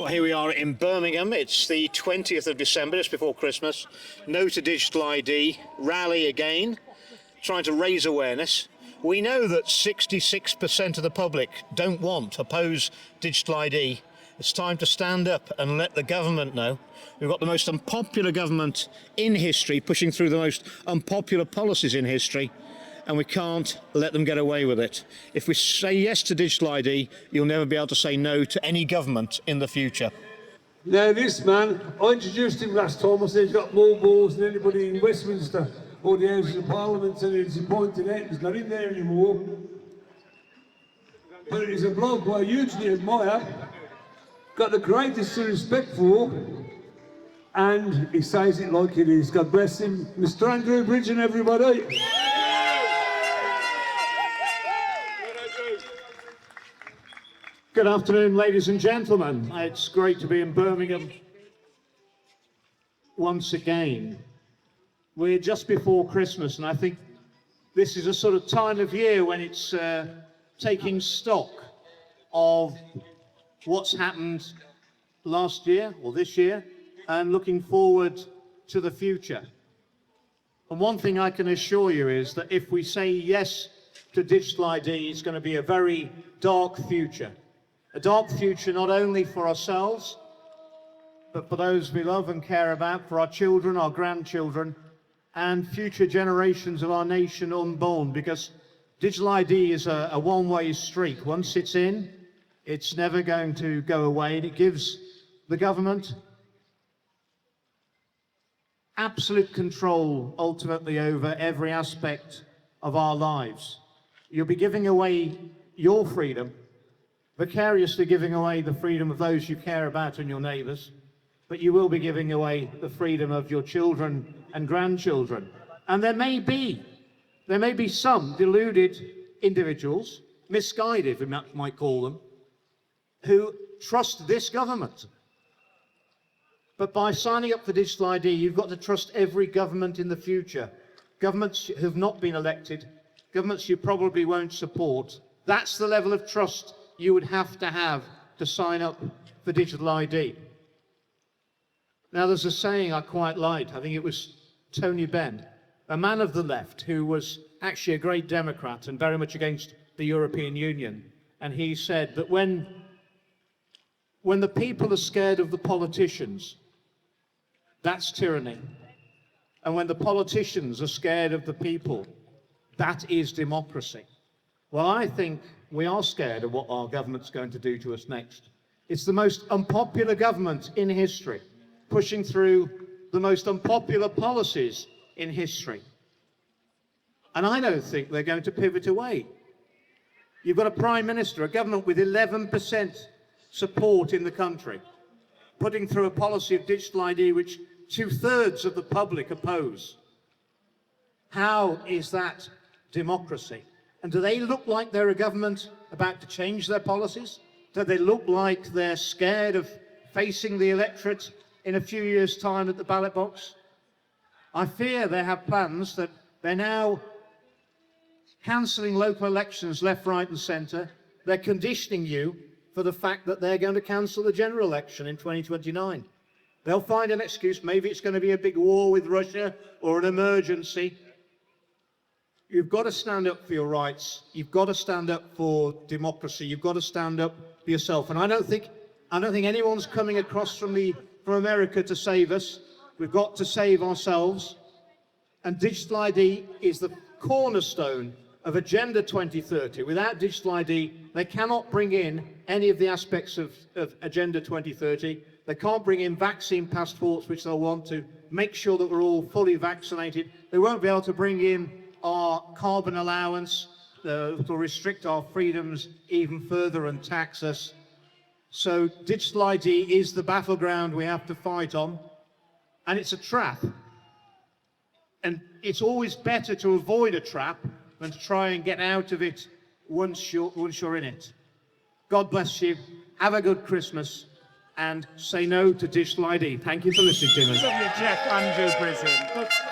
Well, here we are in Birmingham. It's the 20th of December, just before Christmas. No to digital ID, rally again, trying to raise awareness. We know that 66% of the public oppose digital ID. It's time to stand up and let the government know. We've got the most unpopular government in history, pushing through the most unpopular policies in history, and we can't let them get away with it. If we say yes to digital ID, you'll never be able to say no to any government in the future. Now this man, I introduced him last time. I said he's got more balls than anybody in Westminster or the Houses of Parliament, and it's pointed out he's not in there anymore. But he's a bloke who I hugely admire, got the greatest respect for, and he says it like it is. God bless him. Mr. Andrew Bridgen, everybody. Good afternoon, ladies and gentlemen. It's great to be in Birmingham once again. We're just before Christmas, and I think this is a sort of time of year when it's taking stock of what's happened last year or this year and looking forward to the future. And one thing I can assure you is that if we say yes to digital ID, it's going to be a very dark future. A dark future not only for ourselves, but for those we love and care about, for our children, our grandchildren, and future generations of our nation unborn, because digital ID is a one-way street. Once it's in, it's never going to go away, and it gives the government absolute control, ultimately, over every aspect of our lives. You'll be giving away your freedom, vicariously giving away the freedom of those you care about and your neighbours, but you will be giving away the freedom of your children and grandchildren. And there may be some deluded individuals, misguided, we might call them, who trust this government. But by signing up for digital ID, you've got to trust every government in the future. Governments who have not been elected, governments you probably won't support. That's the level of trust you would have to sign up for digital ID. Now, there's a saying I quite liked. I think it was Tony Benn, a man of the left who was actually a great Democrat and very much against the European Union. And he said that when the people are scared of the politicians, that's tyranny. And when the politicians are scared of the people, that is democracy. Well, I think we are scared of what our government's going to do to us next. It's the most unpopular government in history, pushing through the most unpopular policies in history. And I don't think they're going to pivot away. You've got a Prime Minister, a government with 11% support in the country, putting through a policy of digital ID which 2/3 of the public oppose. How is that democracy? And do they look like they're a government about to change their policies? Do they look like they're scared of facing the electorate in a few years' time at the ballot box? I fear they have plans that they're now cancelling local elections left, right and centre. They're conditioning you for the fact that they're going to cancel the general election in 2029. They'll find an excuse. Maybe it's going to be a big war with Russia or an emergency. You've got to stand up for your rights. You've got to stand up for democracy. You've got to stand up for yourself. And I don't think anyone's coming across from America to save us. We've got to save ourselves. And digital ID is the cornerstone of Agenda 2030. Without digital ID, they cannot bring in any of the aspects of Agenda 2030. They can't bring in vaccine passports, which they'll want to make sure that we're all fully vaccinated. They won't be able to bring in our carbon allowance, to restrict our freedoms even further and tax us. So digital ID is the battleground we have to fight on, and it's a trap. And it's always better to avoid a trap than to try and get out of it once you're in it. God bless you. Have a good Christmas, and say no to digital ID. Thank you for listening to me. Jeff Andrew Bridgen.